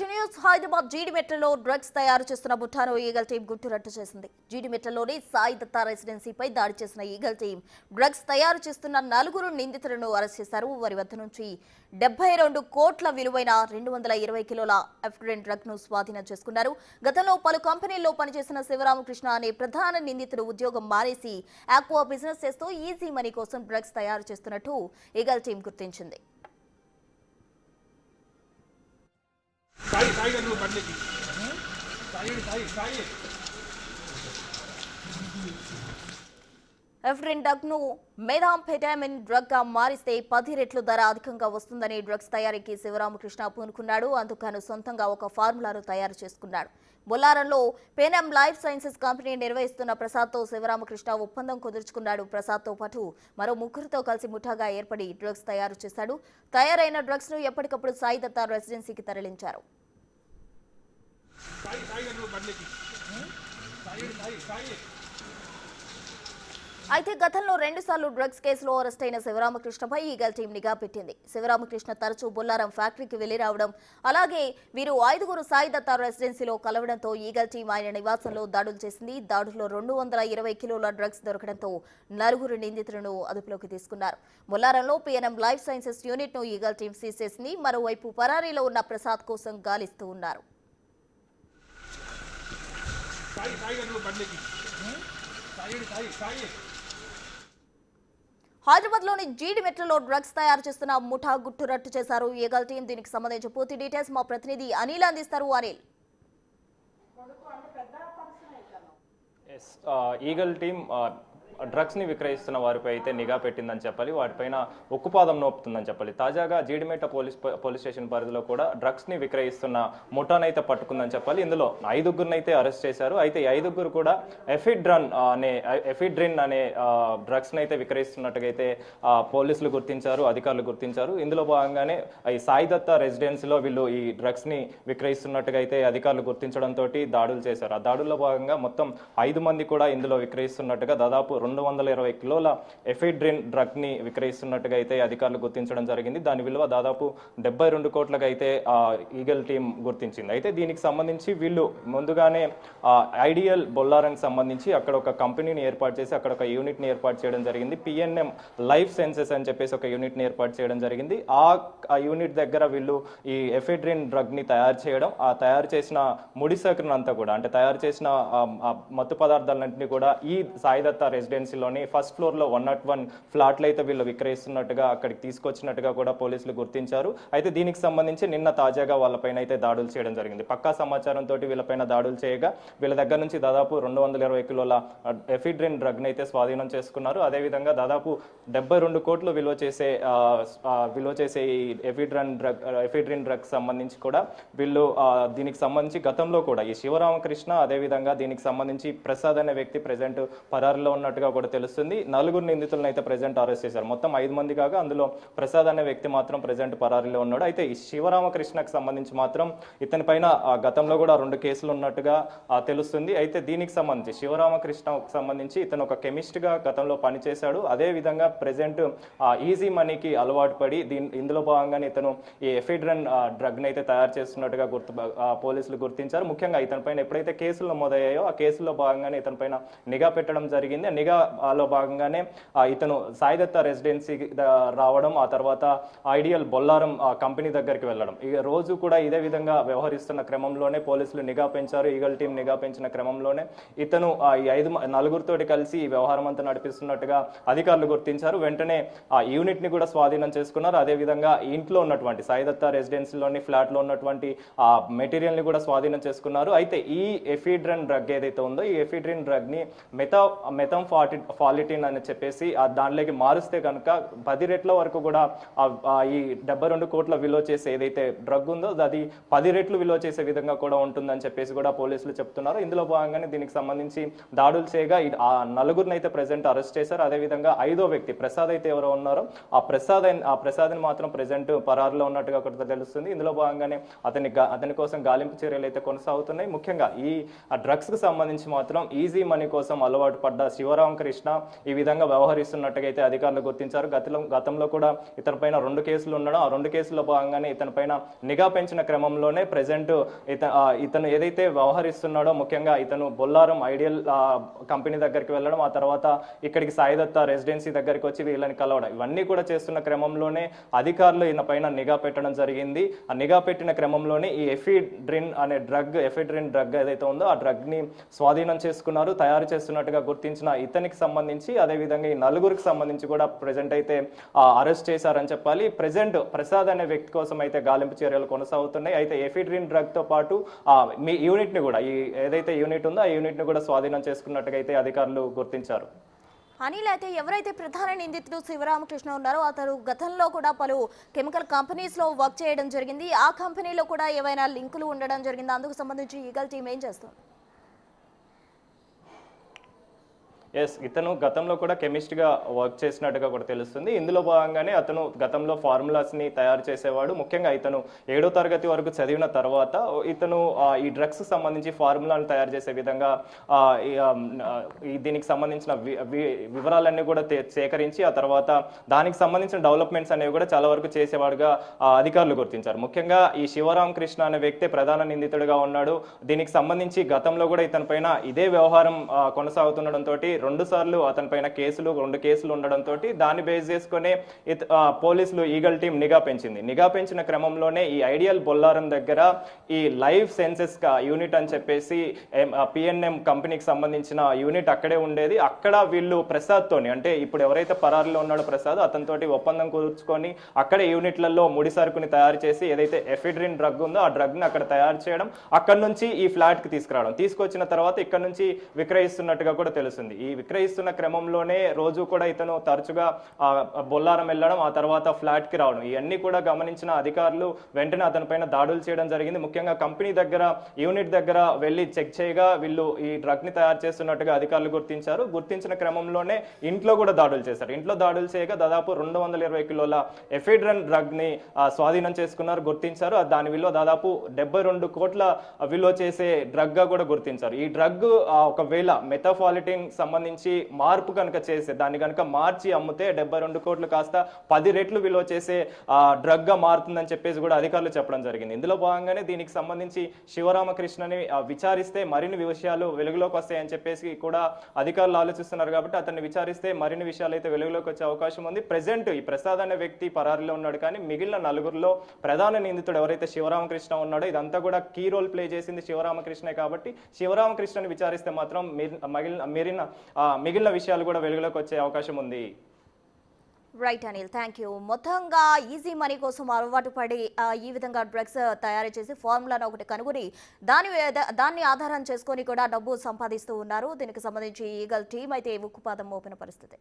News Hyderabad జీడిమెట్లలో drugs తయారు చేస్తున్న ముఠాను eagle team గుట్టురట్టు చేసింది. జీడిమెట్లలోని సాయి దత్తా రెసిడెన్సీపై దాడి చేసిన ఈగల్ టీం డ్రగ్స్ తయారు చేస్తున్న 4 నిందితులను అరెస్ట్ చేశారు. వారి వద్ద నుంచి 72 కోట్ల విలువైన 220 కిలోల ఎఫ్డ్రిన్ డ్రగ్ ను స్వాధీనం చేసుకున్నారు. గతంలో పలు కంపెనీల్లో పనిచేసిన శివరామకృష్ణ అనే ప్రధాన నిందితుడు ఉద్యోగం మానేసి ఆక్వా బిజినెస్ చేస్తూ ఈజీ మనీ కోసం డ్రగ్స్ తయారు చేస్తున్నట్టు ఈగల్ టీం గుర్తించింది. ఎఫ్డ్రిన్ డ్రగ్ ను మెథాంఫెటామిన్ డ్రగ్ గా మారిస్తే 10 రెట్లు ధర అధికంగా వస్తుందని డ్రగ్స్ తయారీకి శివరామకృష్ణ పూనుకున్నాడు. అందుకని సొంతంగా ఒక ఫార్ములాను తయారు చేసుకున్నాడు. బొల్లారంలో పెనమ్ లైఫ్ సైన్సెస్ కంపెనీ నిర్వహిస్తున్న ప్రసాద్తో శివరామకృష్ణ ఒప్పందం కుదుర్చుకున్నాడు. ప్రసాద్తో పాటు మరో 3 కలిసి ముఠాగా ఏర్పడి డ్రగ్స్ తయారు చేశాడు. తయారైన డ్రగ్స్ ను ఎప్పటికప్పుడు సాయి దత్తా రెసిడెన్సీకి తరలించారు. అయితే గతంలో 2 సార్లు డ్రగ్స్ కేసులో అరెస్ట్ అయిన శివరామకృష్ణపై ఈగల్ టీం నిఘా పెట్టింది. శివరామకృష్ణ తరచూ బొల్లారం ఫ్యాక్టరీకి వెళ్లి రావడం, అలాగే వీరు 5 సాయి దత్తా రెసిడెన్సీలో కలవడంతో ఈగల్ టీం ఆయన నివాసంలో దాడులు చేసింది. దాడుల్లో 220 కిలోల డ్రగ్స్ దొరకడంతో 4 నిందితులను అదుపులోకి తీసుకున్నారు. బొల్లారంలో పిఎన్ఎం లైఫ్ సైన్సెస్ యూనిట్ ను ఈగల్ టీం సీజ్ చేసింది. మరోవైపు పరారీలో ఉన్న ప్రసాద్ కోసం గాలిస్తూ ఉన్నారు. హైదరాబాద్ లోని జీడిమెట్లలో డ్రగ్స్ తయారు చేస్తున్న ముఠా గుట్టురట్టు చేశారు ఈగల్ టీం. దీనికి సంబంధించి పూర్తి డీటెయిల్స్ మా ప్రతినిధి అనిల్ అందిస్తారు. అనిల్, ఈగల్ టీం డ్రగ్స్ని విక్రయిస్తున్న వారిపై అయితే నిఘా పెట్టిందని చెప్పాలి. వాటిపైన ఉక్కుపాదం నోపుతుందని చెప్పాలి. తాజాగా జీడిమెట్ట పోలీస్ స్టేషన్ పరిధిలో కూడా డ్రగ్స్ని విక్రయిస్తున్న ముఠానైతే పట్టుకుందని చెప్పాలి. ఇందులో 5 అయితే అరెస్ట్ చేశారు. అయితే ఈ 5 కూడా ఎఫిడ్రిన్ అనే డ్రగ్స్ని అయితే విక్రయిస్తున్నట్టుగా అయితే పోలీసులు గుర్తించారు, అధికారులు గుర్తించారు. ఇందులో భాగంగానే ఈ సాయి దత్తా రెసిడెన్సీలో వీళ్ళు ఈ డ్రగ్స్ని విక్రయిస్తున్నట్టుగా అయితే అధికారులు గుర్తించడంతో దాడులు చేశారు. ఆ దాడుల్లో భాగంగా మొత్తం 5 మంది కూడా ఇందులో విక్రయిస్తున్నట్టుగా దాదాపు 220 కిలోల ఎఫిడ్రిన్ డ్రగ్ ని విక్రయిస్తున్నట్టుగా అయితే అధికారులు గుర్తించడం జరిగింది. దాని విలువ దాదాపు 72 కోట్లకు అయితే ఈగల్ టీం గుర్తించింది. అయితే దీనికి సంబంధించి వీళ్ళు ముందుగానే ఐడియల్ బొల్లారంకి సంబంధించి అక్కడ ఒక కంపెనీని ఏర్పాటు చేసి అక్కడ ఒక యూనిట్ ని ఏర్పాటు చేయడం జరిగింది. పిఎన్ఎం లైఫ్ సైన్సెస్ అని చెప్పేసి ఒక యూనిట్ ని ఏర్పాటు చేయడం జరిగింది. ఆ యూనిట్ దగ్గర వీళ్ళు ఈ ఎఫిడ్రిన్ డ్రగ్ ని తయారు చేయడం, ఆ తయారు చేసిన ముడి సరుకును అంతా కూడా అంటే తయారు చేసిన మత్తు పదార్థాలన్నింటినీ కూడా ఈ సాయి దత్తా రెసిడెన్సీలోని ఫస్ట్ ఫ్లోర్ లో 101 ఫ్లాట్లు అయితే వీళ్ళు విక్రయిస్తున్నట్టుగా అక్కడికి తీసుకొచ్చినట్టుగా కూడా పోలీసులు గుర్తించారు. అయితే దీనికి సంబంధించి నిన్న తాజాగా వాళ్ళపైన అయితే దాడులు చేయడం జరిగింది. పక్కా సమాచారంతో వీళ్ళపైన దాడులు చేయగా వీళ్ళ దగ్గర నుంచి దాదాపు 220 కిలోల ఎఫిడ్రిన్ డ్రగ్ ని అయితే స్వాధీనం చేసుకున్నారు. అదేవిధంగా దాదాపు 72 కోట్లు విలువ చేసే ఈ ఎఫిడ్రిన్ డ్రగ్ సంబంధించి కూడా వీళ్ళు దీనికి సంబంధించి గతంలో కూడా ఈ శివరామకృష్ణ అదేవిధంగా దీనికి సంబంధించి ప్రసాద్ అనే వ్యక్తి ప్రెజెంట్ పరారిలో ఉన్నట్టుగా కూడా తెలుస్తుంది. 4 నిందితులను అయితే ప్రెజెంట్ అరెస్ట్ చేశారు. మొత్తం 5 మంది కాగా అందులో ప్రసాద్ అనే వ్యక్తి మాత్రం ప్రెజెంట్ పరారీలో ఉన్నాడు. అయితే ఈ శివరామకృష్ణకు సంబంధించి మాత్రం ఇతని పైన గతంలో కూడా 2 కేసులు ఉన్నట్టుగా తెలుస్తుంది. అయితే దీనికి సంబంధించి శివరామకృష్ణకు సంబంధించి ఇతను ఒక కెమిస్ట్ గా గతంలో పనిచేశాడు. అదే విధంగా ప్రెజెంట్ ఈజీ మనీకి అలవాటు పడి ఇందులో భాగంగానే ఇతను ఈ ఎఫిడ్రిన్ డ్రగ్ ని అయితే తయారు చేస్తున్నట్టుగా పోలీసులు గుర్తించారు. ముఖ్యంగా ఇతని పైన ఎప్పుడైతే కేసులు నమోదయ్యాయో ఆ కేసుల్లో భాగంగానే ఇతని పైన నిఘా పెట్టడం జరిగింది. నిఘాలో భాగంగానే ఇతను సాయి దత్తా రెసిడెన్సీ రావడం, ఆ తర్వాత ఐడియల్ బొల్లారం కంపెనీ దగ్గరికి వెళ్ళడం, ఇక రోజు కూడా ఇదే విధంగా వ్యవహరిస్తున్న క్రమంలోనే పోలీసులు నిఘా పెంచారు. ఈగల్ టీం నిఘా పెంచిన క్రమంలోనే ఇతను ఈ 4 తోటి కలిసి ఈ వ్యవహారం అంతా నడిపిస్తున్నట్టుగా అధికారులు గుర్తించారు. వెంటనే ఆ యూనిట్ ని కూడా స్వాధీనం చేసుకున్నారు. అదేవిధంగా ఇంట్లో ఉన్నటువంటి సాయి దత్తా రెసిడెన్సీలోని ఫ్లాట్ లో ఉన్నటువంటి ఆ మెటీరియల్ ని కూడా స్వాధీనం చేసుకున్నారు. అయితే ఈ ఎఫిడ్రిన్ డ్రగ్ ఏదైతే ఉందో ఈ ఎఫిడ్రిన్ డ్రగ్ ని మెథాంఫాలిటిన్ అని చెప్పేసి దానిలోకి మారుస్తే కనుక 10 రెట్ల వరకు కూడా ఈ 72 కోట్ల విలువ చేసే ఏదైతే డ్రగ్ ఉందో అది 10 రెట్లు విలువ చేసే విధంగా కూడా ఉంటుందని చెప్పేసి కూడా పోలీసులు చెప్తున్నారు. ఇందులో భాగంగానే దీనికి సంబంధించి దాడులు చేయగా ఆ 4 అయితే ప్రెజెంట్ అరెస్ట్ చేశారు. అదేవిధంగా 5వ వ్యక్తి ప్రసాద్ అయితే ఎవరో ఉన్నారో ఆ ప్రసాద్ ని మాత్రం ప్రెజెంట్ పరారులో ఉన్నట్టుగా కూడా తెలుస్తుంది. ఇందులో భాగంగానే అతని కోసం గాలింపు చర్యలు అయితే కొనసాగుతున్నాయి. ముఖ్యంగా ఈ డ్రగ్స్ కు సంబంధించి మాత్రం ఈజీ మనీ కోసం అలవాటు పడ్డ శివరామ శివరామకృష్ణ ఈ విధంగా వ్యవహరిస్తున్నట్టుగా అయితే అధికారులు గుర్తించారు. గతంలో కూడా ఇతని పైన 2 కేసులు ఉండడం, ఆ 2 కేసుల్లో భాగంగానే ఇతని పైన నిఘా పెంచిన క్రమంలోనే ప్రెసెంట్ ఇతను ఏదైతే వ్యవహరిస్తున్నాడో, ముఖ్యంగా ఇతను బొల్లారం ఐడియల్ కంపెనీ దగ్గరికి వెళ్ళడం, ఆ తర్వాత ఇక్కడికి సాయిదత్త రెసిడెన్సీ దగ్గరికి వచ్చి వీళ్ళని కలవడం, ఇవన్నీ కూడా చేస్తున్న క్రమంలోనే అధికారులు ఈయన పైన నిఘా పెట్టడం జరిగింది. ఆ నిఘా పెట్టిన క్రమంలోనే ఈ ఎఫిడ్రిన్ డ్రగ్ ఏదైతే ఉందో ఆ డ్రగ్ ని స్వాధీనం చేసుకున్నారు, తయారు చేస్తున్నట్టుగా గుర్తించిన ఇతనికి సంబంధించి, అదేవిధంగా ఈ నలుగురికి సంబంధించి కూడా ప్రెసెంట్ అయితే అరెస్ట్ చేశారని చెప్పాలి. ప్రెసెంట్ ప్రసాద్ అనే వ్యక్తి కోసం అయితే గాలింపు చర్యలు కొనసాగుతున్నాయి. అయితే ఎఫిడ్రిన్ డ్రగ్ తో పాటు మీ యూనిట్ ని కూడా, ఈ ఏదైతే యూనిట్ ఉందో ఆ యూనిట్ ని కూడా స్వాధీనం చేసుకున్నట్టుగా అయితే అధికారులు గుర్తించారు. అనిల్, అయితే ఎవరైతే ప్రధాన నిందితుడు శివరామకృష్ణ ఉన్నారో అతను గతంలో కూడా పలు కెమికల్ కంపెనీస్ లో వర్క్ చేయడం జరిగింది. ఆ కంపెనీలో కూడా ఏవైనా లింకులు ఉండడం జరిగింది. అందుకు సంబంధించి ఈగల్ టీం ఏం చేస్తుంది? ఇతను గతంలో కూడా కెమిస్ట్ గా వర్క్ చేసినట్టుగా కూడా తెలుస్తుంది. ఇందులో భాగంగానే అతను గతంలో ఫార్ములాస్ ని తయారు చేసేవాడు. ముఖ్యంగా ఇతను 7వ తరగతి వరకు చదివిన తర్వాత ఇతను ఈ డ్రగ్స్ సంబంధించి ఫార్ములాను తయారు చేసే విధంగా దీనికి సంబంధించిన వివరాలన్నీ కూడా సేకరించి ఆ తర్వాత దానికి సంబంధించిన డెవలప్మెంట్స్ అనేవి కూడా చాలా వరకు చేసేవాడుగా అధికారులు గుర్తించారు. ముఖ్యంగా ఈ శివరామకృష్ణ అనే వ్యక్తి ప్రధాన నిందితుడిగా ఉన్నాడు. దీనికి సంబంధించి గతంలో కూడా ఇతని పైన ఇదే వ్యవహారం కొనసాగుతుండడంతో 2 సార్లు అతని పైన 2 కేసులు ఉండడంతో దాన్ని బేస్ చేసుకునే పోలీసులు ఈగల్ టీం నిఘా పెంచింది. నిఘా పెంచిన క్రమంలోనే ఈ ఐడియల్ బొల్లారం దగ్గర ఈ లైఫ్ సెన్సెస్ యూనిట్ అని చెప్పేసి పిఎన్ఎం కంపెనీకి సంబంధించిన యూనిట్ అక్కడే ఉండేది. అక్కడ వీళ్ళు ప్రసాద్ తోని, అంటే ఇప్పుడు ఎవరైతే పరారీలో ఉన్నాడో ప్రసాద్, అతనితోటి ఒప్పందం కూర్చుకొని అక్కడే యూనిట్లలో ముడి సరుకుని తయారు చేసి ఏదైతే ఎఫిడ్రిన్ డ్రగ్ ఉందో ఆ డ్రగ్ ని అక్కడ తయారు చేయడం, అక్కడ నుంచి ఈ ఫ్లాట్ కి తీసుకురావడం, తీసుకొచ్చిన తర్వాత ఇక్కడ నుంచి విక్రయిస్తున్నట్టుగా కూడా తెలుస్తుంది. ఈ విక్రయిస్తున్న క్రమంలోనే రోజు కూడా ఇతను తరచుగా బొల్లారం వెళ్ళడం, ఆ తర్వాత ఫ్లాట్ కి రావడం, ఇవన్నీ కూడా గమనించిన అధికారులు వెంటనే అతని పైన దాడులు చేయడం జరిగింది. ముఖ్యంగా కంపెనీ దగ్గర, యూనిట్ దగ్గర వెళ్ళి చెక్ చేయగా వీళ్ళు ఈ డ్రగ్ ని తయారు చేస్తున్నట్టుగా అధికారులు గుర్తించారు. గుర్తించిన క్రమంలోనే ఇంట్లో కూడా దాడులు చేశారు. ఇంట్లో దాడులు చేయగా దాదాపు 220 కిలోల ఎఫిడ్రిన్ డ్రగ్ ని స్వాధీనం చేసుకున్నారు, గుర్తించారు. దాని విలువ దాదాపు 72 కోట్ల విలువ చేసే డ్రగ్ గా కూడా గుర్తించారు. ఈ డ్రగ్ ఒకవేళ మెథాఫాలిటిన్ సంబంధించి మార్పు కనుక చేస్తే, దాన్ని కనుక మార్చి అమ్మితే 72 కోట్లు కాస్త 10 రెట్లు విలువ చేసే డ్రగ్ గా మారుతుందని చెప్పేసి కూడా అధికారులు చెప్పడం జరిగింది. ఇందులో భాగంగానే దీనికి సంబంధించి శివరామకృష్ణని విచారిస్తే మరిన్ని విషయాలు వెలుగులోకి వస్తాయని చెప్పేసి కూడా అధికారులు ఆలోచిస్తున్నారు. కాబట్టి అతన్ని విచారిస్తే మరిన్ని విషయాలు అయితే వెలుగులోకి వచ్చే అవకాశం ఉంది. ప్రెసెంట్ ఈ ప్రసాద్ అనే వ్యక్తి పరారీలో ఉన్నాడు, కానీ మిగిలిన 4గురిలో ప్రధాన నిందితుడు ఎవరైతే శివరామకృష్ణ ఉన్నాడో, ఇదంతా కూడా కీ రోల్ ప్లే చేసింది శివరామకృష్ణే. కాబట్టి శివరామకృష్ణని విచారిస్తే మాత్రం మిగిలిన విషయాలు కూడా వెలుగులోకి వచ్చే అవకాశం ఉంది. Right Anil, thank you. మొత్తంగా ఈజీ మనీ కోసం అలవాటు పడి ఈ విధంగా డ్రగ్స్ తయారు చేసి ఫార్ములాను ఒకటి కనుగొని దాన్ని ఆధారం చేసుకొని కూడా డబ్బు సంపాదిస్తూ ఉన్నారు. దీనికి సంబంధించి ఈగల్ టీం అయితే ఉక్కుపాదం మోపిన పరిస్థితి.